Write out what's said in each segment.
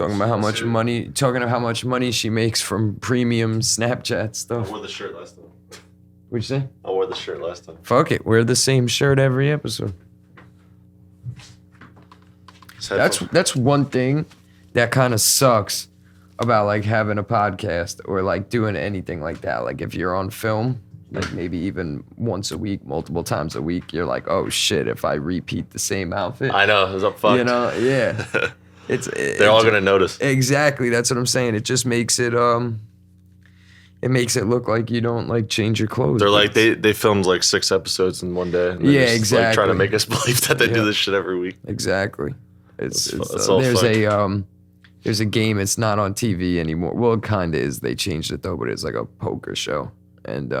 Talking about how much money she makes from premium Snapchat stuff. I wore the shirt last time. What'd you say? I wore the shirt last time. Fuck it, wear the same shirt every episode. That's one thing that kind of sucks about like having a podcast or like doing anything like that. Like if you're on film, like maybe even once a week, multiple times a week, you're like, oh shit, if I repeat the same outfit. I know, it's up fucked. You know, yeah. They're all gonna notice. Exactly, that's what I'm saying. It just makes it makes it look like you don't like change your clothes. They're like they filmed like 6 episodes in one day. And yeah, just, exactly. Like, trying to make us believe that they do this shit every week. Exactly. It's all there's a game. It's not on TV anymore. Well, it kind of is. They changed it though, but it's like a poker show, and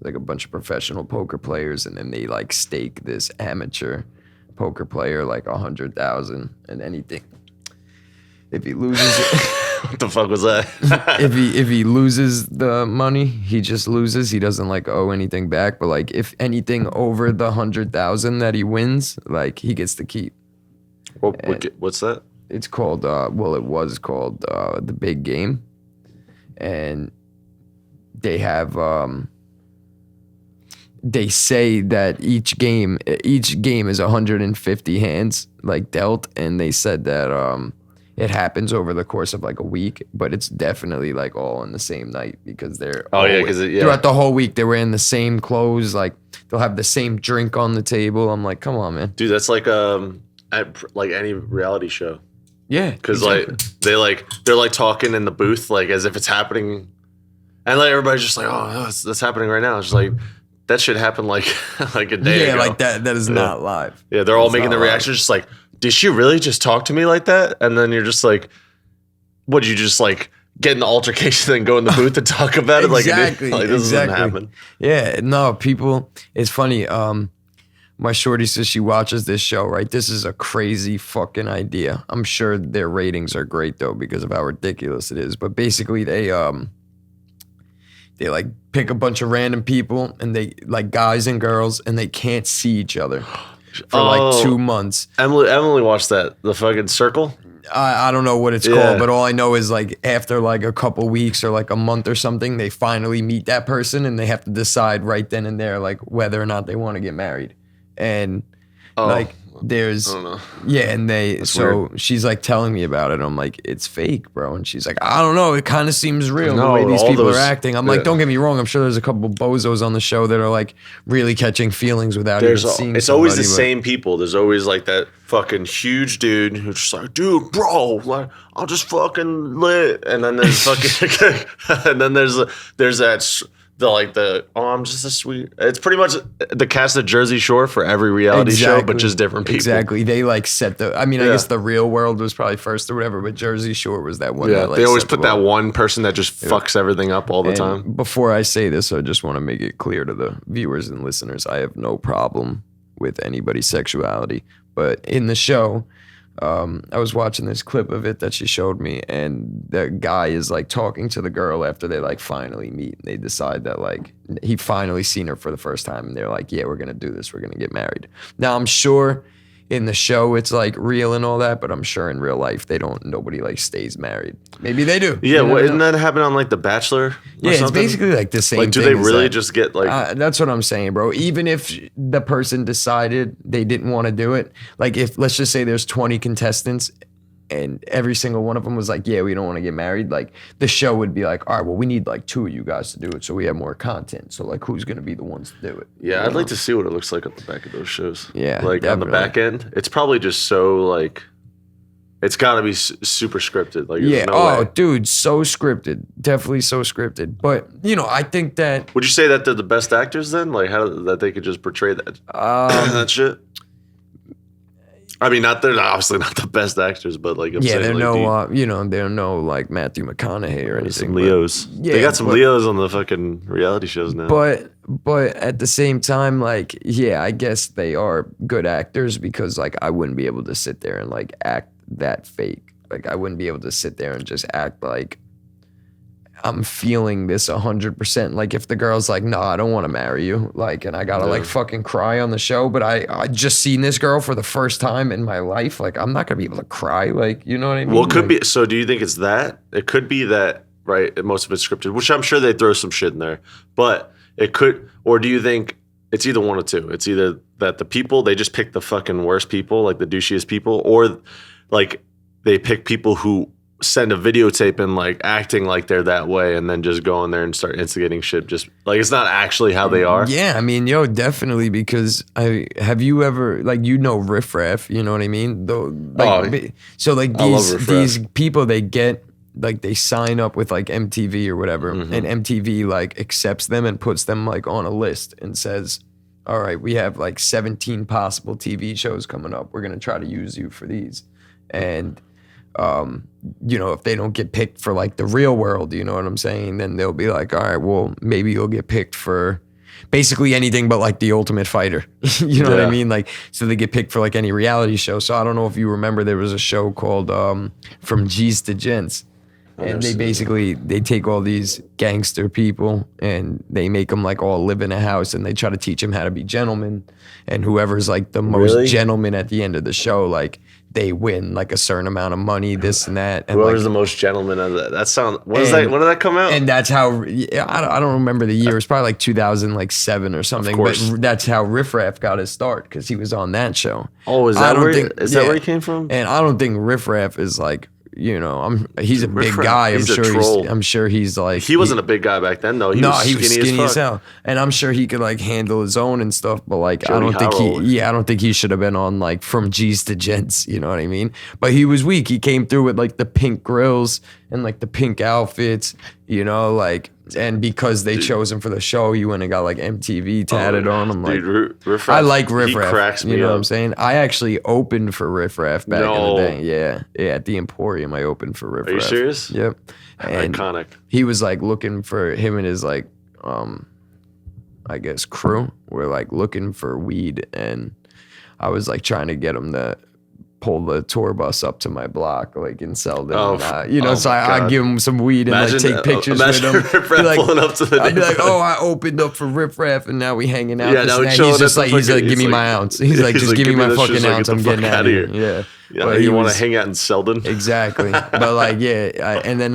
like a bunch of professional poker players, and then they like stake this amateur poker player like 100,000 and anything. If he loses, what the fuck was that? if he loses the money, he just loses. He doesn't like owe anything back. But like if anything over the 100,000 that he wins, like he gets to keep. What's that? It's called, it was called The Big Game. And they have, they say that each game is 150 hands, like dealt. And they said that it happens over the course of like a week, but it's definitely like all in the same night because they're throughout the whole week, they were in the same clothes. Like they'll have the same drink on the table. I'm like, come on, man. Dude, that's like, at like any reality show. Yeah, because exactly. They're like talking in the booth like as if it's happening, and like everybody's just like, oh, that's happening right now. It's just like that shit happened like like a day ago. Yeah, like that is not live. Yeah, they're all making the reactions just like, did she really just talk to me like that? And then you're just like, what? You just like get in the altercation and go in the booth and talk about it exactly, like this doesn't happen. Yeah, no, people. It's funny. My shorty says she watches this show, right? This is a crazy fucking idea. I'm sure their ratings are great though because of how ridiculous it is. But basically they like pick a bunch of random people and they like guys and girls and they can't see each other for like 2 months. Emily watched that, the fucking circle. I don't know what it's called, but all I know is like after like a couple weeks or like a month or something, they finally meet that person and they have to decide right then and there like whether or not they want to get married. And like there's and That's weird. she's like telling me about it. I'm like, it's fake, bro. And she's like, I don't know, it kind of seems real the way these people are acting. I'm like, don't get me wrong, I'm sure there's a couple bozos on the show that are like really catching feelings without even seeing it's somebody, always the same people. There's always like that fucking huge dude who's just like, dude, bro, like I'll just fucking lit. And then there's fucking and then there's that I'm just a sweet. It's pretty much the cast of Jersey Shore for every reality show, but just different people. Exactly. They like set I guess the Real World was probably first or whatever, but Jersey Shore was that one. Yeah, that, like, they always put that one person that just fucks everything up all the time. Before I say this, I just want to make it clear to the viewers and listeners, I have no problem with anybody's sexuality. But in the show, I was watching this clip of it that she showed me, and the guy is like talking to the girl after they like finally meet. They decide that like he finally seen her for the first time, and they're like, yeah, we're gonna do this, we're gonna get married. Now I'm sure in the show it's like real and all that, but I'm sure in real life nobody like stays married. Maybe they do. Yeah, isn't that happen on like The Bachelor? Yeah, it's basically like the same. Like, do thing they really just get like? That's what I'm saying, bro. Even if the person decided they didn't want to do it, like if let's just say there's 20 contestants, and every single one of them was like, yeah, we don't want to get married. Like the show would be like, all right, well, we need like 2 of you guys to do it, so we have more content. So like, who's gonna be the ones to do it? Yeah, I'd like to see what it looks like at the back of those shows. Yeah, like definitely. On the back end, it's probably just so like, it's got to be super scripted. Like, yeah, no way. Dude, so scripted, definitely so scripted. But I think that. Would you say that they're the best actors then? Like that they could just portray that that shit? I mean, they're obviously not the best actors, but like I'm saying, they're like they're no like Matthew McConaughey or anything. Some Leos. They got some Leos on the fucking reality shows now. But at the same time, like, yeah, I guess they are good actors because like I wouldn't be able to sit there and like act that fake. Like I wouldn't be able to sit there and just act like I'm feeling this 100%. Like if the girl's like, no, I don't want to marry you. Like, and I gotta like fucking cry on the show, but I just seen this girl for the first time in my life. Like I'm not gonna be able to cry. Like, you know what I mean? Well, it could like, be. So do you think it's that? It could be that, right? Most of it's scripted, which I'm sure they throw some shit in there, but it could, or do you think it's either one or two? It's either that the people, they just pick the fucking worst people, like the douchiest people, or like they pick people who send a videotape and like acting like they're that way and then just go in there and start instigating shit. Just like it's not actually how they are. Yeah, I mean, yo, definitely, because have you ever, like, you know, Riff Raff, you know what I mean? Though, like, so like these people, they get like they sign up with like MTV or whatever, and MTV like accepts them and puts them like on a list and says, all right, we have like 17 possible TV shows coming up. We're gonna try to use you for these, and you know, if they don't get picked for like the Real World, you know what I'm saying, then they'll be like, all right, well, maybe you'll get picked for basically anything but like The Ultimate Fighter. You know what I mean? Like, so they get picked for like any reality show. So I don't know if you remember, there was a show called From G's to Gents. And they take all these gangster people and they make them like all live in a house, and they try to teach them how to be gentlemen. And whoever's like the most gentleman at the end of the show, like they win like a certain amount of money, this and that. And whoever's like, the most gentleman of that. That sound. When did that come out? And that's how. I don't remember the year. It's probably like 2007 or something. Of course. But that's how Riff Raff got his start, because he was on that show. Oh, is that where he came from? And I don't think Riff Raff is like, you know, he's a big guy. I'm sure he's like, he wasn't a big guy back then though. He was skinny as hell. And I'm sure he could like handle his own and stuff. But like, I don't think he should have been on like From G's to Gents. You know what I mean? But he was weak. He came through with like the pink grills and like the pink outfits, you know, like, and because they chose him for the show, he went and got like MTV tatted on him. Like, Riff Raff, I like Riff Raff. Cracks me you know up. what I'm saying? I actually opened for Riff Raff back in the day. Yeah, at the Emporium, I opened for Riff Raff. Are you serious? Yep. And iconic. He was like looking for him and his like, I guess crew were like looking for weed, and I was like trying to get him to pull the tour bus up to my block, like in Selden. So I give him some weed and like take pictures with him. Riff Raff pulling up to the I'd be like, oh, I opened up for Riff Raff and now we hanging out. Yeah, now he's just like, give me my ounce. He's like, just give me my fucking ounce. I'm getting out of here. Yeah. Yeah, you want to hang out in Selden? Exactly. But like, yeah. And then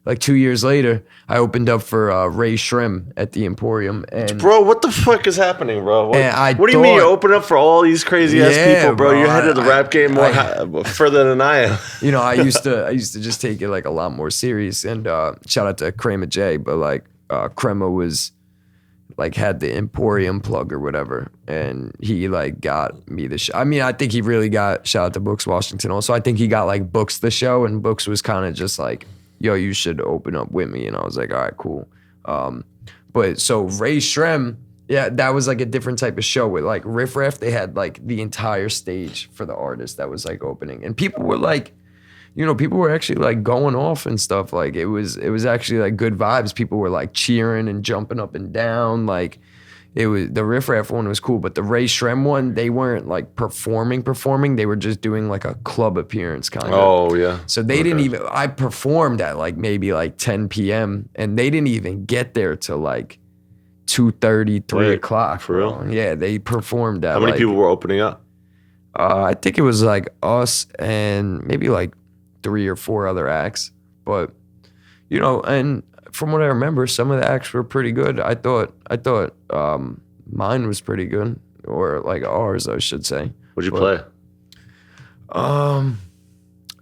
like 2 years later, I opened up for Ray Shrem at the Emporium. And bro, what the fuck is happening, bro? What do you mean you open up for all these crazy ass people, bro? You're head of the rap game further than I am. You know, I used to just take it like a lot more serious. And shout out to Crema J, but like Crema was like had the Emporium plug or whatever, and he like got me the show. I mean, I think he really got, shout out to Books Washington also, I think he got like Books the show, and Books was kind of just like, yo, you should open up with me. And I was like, all right, cool. But so Ray Shrem, yeah, that was like a different type of show with like Riff Raff. They had like the entire stage for the artist that was like opening, and people were like, you know, people were actually like going off and stuff. Like it was actually like good vibes. People were like cheering and jumping up and down. Like it was, the Riff Raff one was cool, but the Ray Shrem one, they weren't like performing. They were just doing like a club appearance kind of. Oh yeah. So they didn't even, I performed at like maybe like 10 p.m. and they didn't even get there till like 2:30, 3 o'clock. For real? Yeah, they performed at. How many people were opening up? I think it was like us and maybe like 3 or 4 other acts, but you know, and from what I remember, some of the acts were pretty good. I thought mine was pretty good, or like ours, I should say. What'd you play? How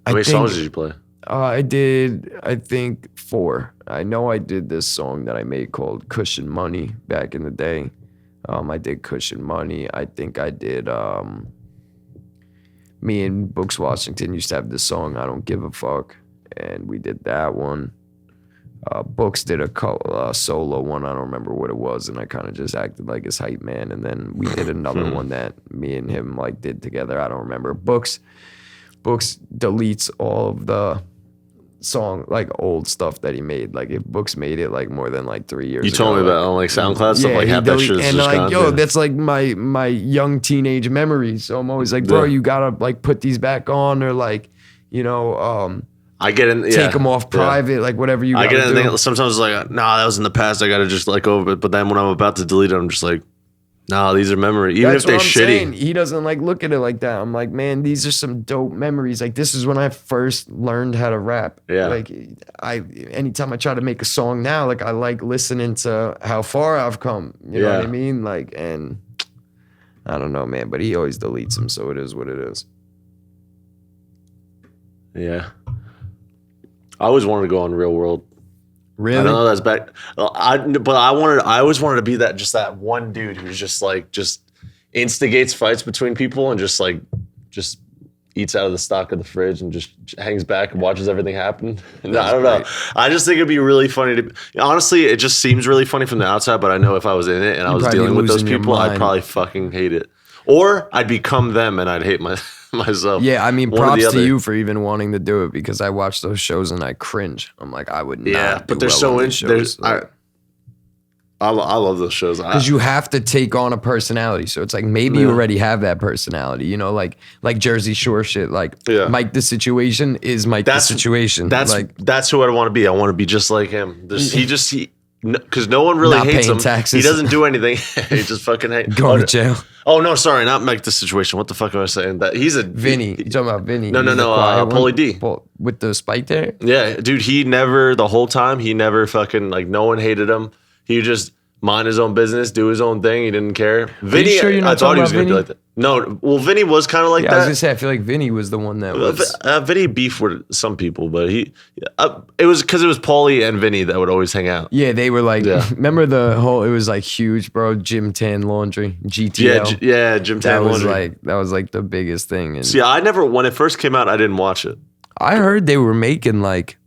many songs did you play? I did, I think 4. I know I did this song that I made called Cushion Money back in the day. I did Cushion Money. I think I did. Me and Books Washington used to have this song, I Don't Give a Fuck, and we did that one. Books did a solo one, I don't remember what it was, and I kind of just acted like his hype man, and then we did another one that me and him like did together, I don't remember. Books deletes all of the song, like old stuff that he made. Like if Books made it like more than like 3 years ago. You told me about on like SoundCloud stuff, like half that shit is and just like, gone. yo, that's like my young teenage memories. So I'm always like, bro, you gotta like put these back on, or like, you know, I get in. take them off private, like whatever you. I get in. Do. Sometimes it's like, nah, that was in the past. I gotta just let go of it. But then when I'm about to delete it, I'm just like, nah, these are memories. Even That's if they're what I'm shitty. saying. He doesn't like look at it like that. I'm like, man, these are some dope memories. Like this is when I first learned how to rap. Yeah. Like anytime I try to make a song now, like I like listening to how far I've come. You know what I mean? Like, and I don't know, man, but he always deletes them, so it is what it is. Yeah. I always wanted to go on Real World. Really? I know that's bad. I always wanted to be that one dude who's just instigates fights between people and just eats out of the stock of the fridge and just hangs back and watches everything happen. I don't know. I just think it'd be really funny honestly, it just seems really funny from the outside, but I know if I was in it and I was dealing with those people, I'd probably fucking hate it. Or I'd become them and I'd hate myself. Yeah, I mean, props to you for even wanting to do it because I watch those shows and I cringe. I'm like, I would not. Yeah, but they're so interesting. I love those shows because you have to take on a personality. So it's like maybe you already have that personality. You know, like Jersey Shore shit. Like Mike the Situation is Mike the Situation. That's who I want to be. I want to be just like him. Because no one really hates him. Taxes. He doesn't do anything. He just fucking hates. Going to jail. Oh no, sorry, not Mike the Situation. What the fuck am I saying? That he's a Vinny. You talking about Vinny? No, Paulie D. With the spike there. Yeah, dude. The whole time he never fucking no one hated him. He just mind his own business, do his own thing. He didn't care. Vinny, sure you're not I thought he was Vinny? gonna be like that. No, well, Vinny was kind of like that. I was gonna say I feel like Vinny was the one that was. Vinny beefed with some people, but it was because it was Paulie and Vinny that would always hang out. Yeah, they were like. Yeah. Remember the whole? It was like huge, bro. Gym Tan Laundry, GTL. Yeah, Gym Tan Laundry. That was like the biggest thing. And see, when it first came out, I didn't watch it. I heard they were making like.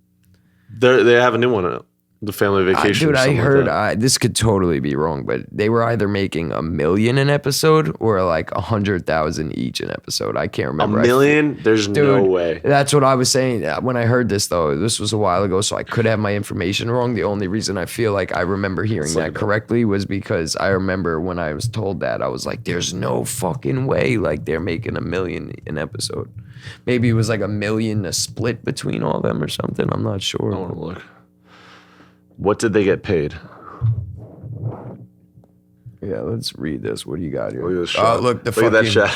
They have a new one out. The Family Vacation. Dude, I heard this could totally be wrong, but they were either making $1 million an episode or like 100,000 each an episode. I can't remember. $1 million? There's no way. That's what I was saying when I heard this, though. This was a while ago, so I could have my information wrong. The only reason I feel like I remember hearing that correctly was because I remember when I was told that, I was like, there's no fucking way like they're making $1 million an episode. Maybe it was like $1 million a split between all of them or something. I'm not sure. I want to look. What did they get paid? Yeah, let's read this. What do you got here? Look at that shot.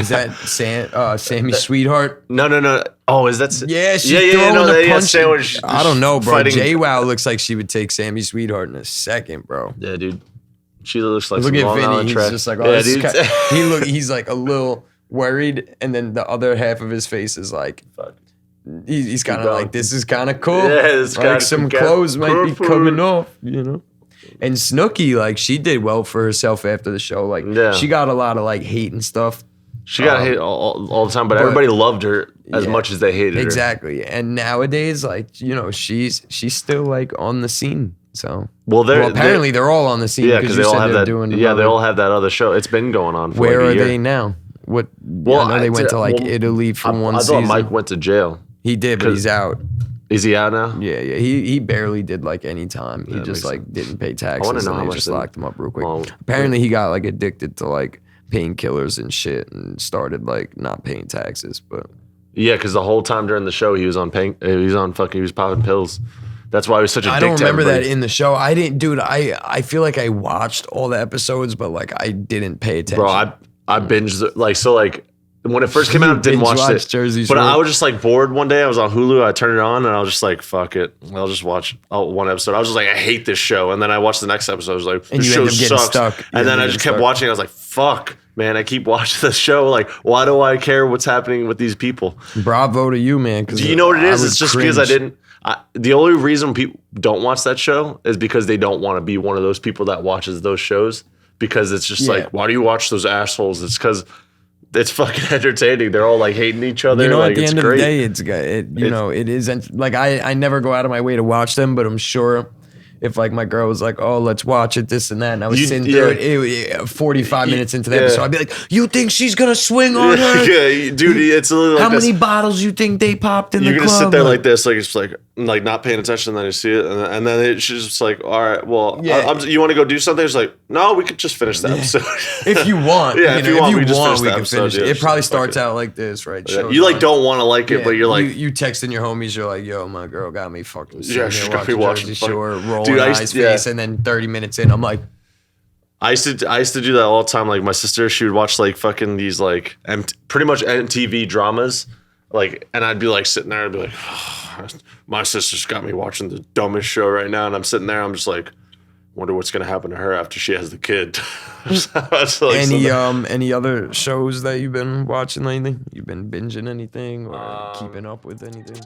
Is that Sammy's sweetheart? No. Oh, is that? Yeah, she's throwing the punch. Sandwich. I don't know, bro. JWoww looks like she would take Sammy's sweetheart in a second, bro. Yeah, dude. She looks like look at Vinny. He's just like, he's like a little worried, and then the other half of his face is like, fuck. He's kind of like, this is kind of cool. Yeah, like some clothes might be coming off, you know. And Snooki, like, she did well for herself after the show. Like, she got a lot of like hate and stuff. She got hate all the time, but everybody loved her as much as they hated her. Exactly. And nowadays, like, you know, she's still like on the scene. So apparently they're all on the scene. Yeah, because they all have that. They all have that other show. It's been going on for Where like a year. Are they now? What? Well, I know they went to like Italy for one season. I thought Mike went to jail. He did, but he's out. Is he out now? Yeah. He barely did like any time. He just like didn't pay taxes. I want to know how much. Just locked him up real quick. Well, apparently he got like addicted to like painkillers and shit and started like not paying taxes. But yeah, because the whole time during the show he was on he was popping pills. That's why he was such a dick. I don't remember that in the show. I didn't, dude. I feel like I watched all the episodes, but like I didn't pay attention. Bro, I binged when it first came out, I didn't watch it. Jersey Shore. But I was just like bored one day. I was on Hulu. I turned it on and I was just like, fuck it. I'll just watch one episode. I was just like, I hate this show. And then I watched the next episode. I was like, this show sucks. And then I just kept watching. I was like, fuck, man, I keep watching this show. Like, why do I care what's happening with these people? Bravo to you, man. Do you know what it is? It's just because I didn't. The only reason people don't watch that show is because they don't want to be one of those people that watches those shows. Because it's just like, why do you watch those assholes? It's because it's fucking entertaining. They're all like hating each other. You know, like, at the end of the day, it is. Like I never go out of my way to watch them, but I'm sure if like my girl was like, "Oh, let's watch it," this and that, and I was sitting through it 45 minutes into the episode, I'd be like, "You think she's gonna swing on her?" Yeah, dude, it's a little. How many bottles you think they popped in the club? You're gonna sit there like this, like it's like, like not paying attention, and then you see it, and then she's just like, all right, well, Yeah. you want to go do something? It's like, no, we could just finish the episode. If you want. Yeah, if you want, we can just finish the can episode. finish it. Yeah, It probably just fuck starts it. out like this, right? Yeah, you like don't want to like it, Yeah, but you're like, you texting your homies, you're like, yo, my girl got me fucking Yeah, she's got me watching Jersey Shore, rolling Dude, I eyes used- face, and then 30 minutes in, I'm like, I used to do that all the time. Like my sister, she would watch like fucking these like pretty much MTV dramas, like, and I'd be like sitting there, I'd be like, oh, my sister's got me watching the dumbest show right now, and I'm sitting there, I'm just like, wonder what's gonna happen to her after she has the kid. any other shows that you've been watching lately? You've been binging anything or keeping up with anything?